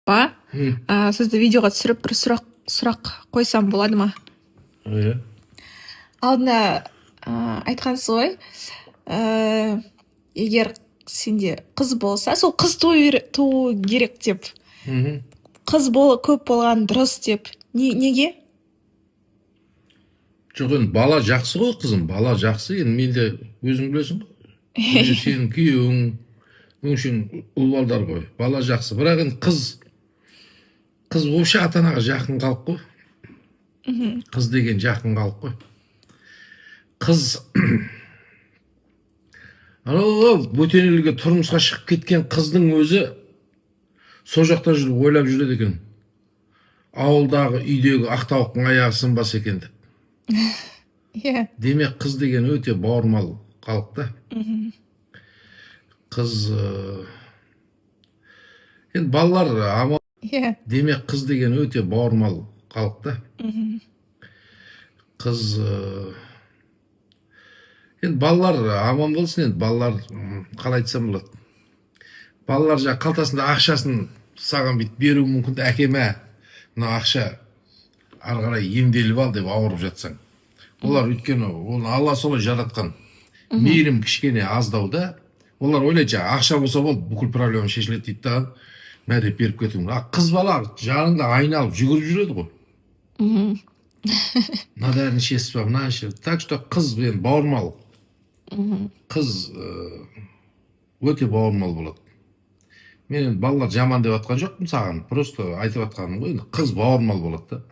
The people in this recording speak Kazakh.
па? Сізді видеоға түсіріп бір сұрақ қойсам болады ма? Иә. Алдына айтқансыз ғой, егер сенде қыз болса, сол қыз туу керек деп. Қыз көп болған дұрыс деп. Неге? Жоқ, енді бала жақсы ғой, қызым, бала жақсы. Енді мен де өзің білесің ғой. Сенің күйеуің, өңшең ұл балдар ғой. Бала жақсы. Бірақ енді қыз вообще ата-анаға жақын халық қой. Қыз деген жақын халық қой. Қыз бөтен елге тұрмысқа шығып кеткен қыздың өзі сол жақта жүріп ойлап жүреді екен. Ауылдағы үйдегі ақтауықтың аяғы сынбас екен деп. Демек қыз деген өте бауырмал халық та. Қыз енді балалар демек қыз деген өте бауырмал халық та. Қыз енді балалар аман болсын. Енді балалар қалай айтсам болады. Балалар жаңа қалтасында ақшасын саған бүйтіп беруі мүмкін. Әкеме мына ақша ары қарай емделіп ал деп ауырып жатсаң. Олар өйткені оны Алла солай жаратқан. Мейірім кішкене аздау да. Олар ойлайды жаңа ақша болса болды, бүкіл проблема шешіледі дейді да. Мәре беріп кетуің. Қыз бала жаныңда айналып жүгіріп жүреді ғой. Мынадан ішесіз ба, мына ішесіз. Так что қыз мен бауырмал. Қыз өте бауырмал болады. Мен балалар жаман деп атқан жоқпын саған. Просто айтып атқаным ғой. Қыз бауырмал болады да.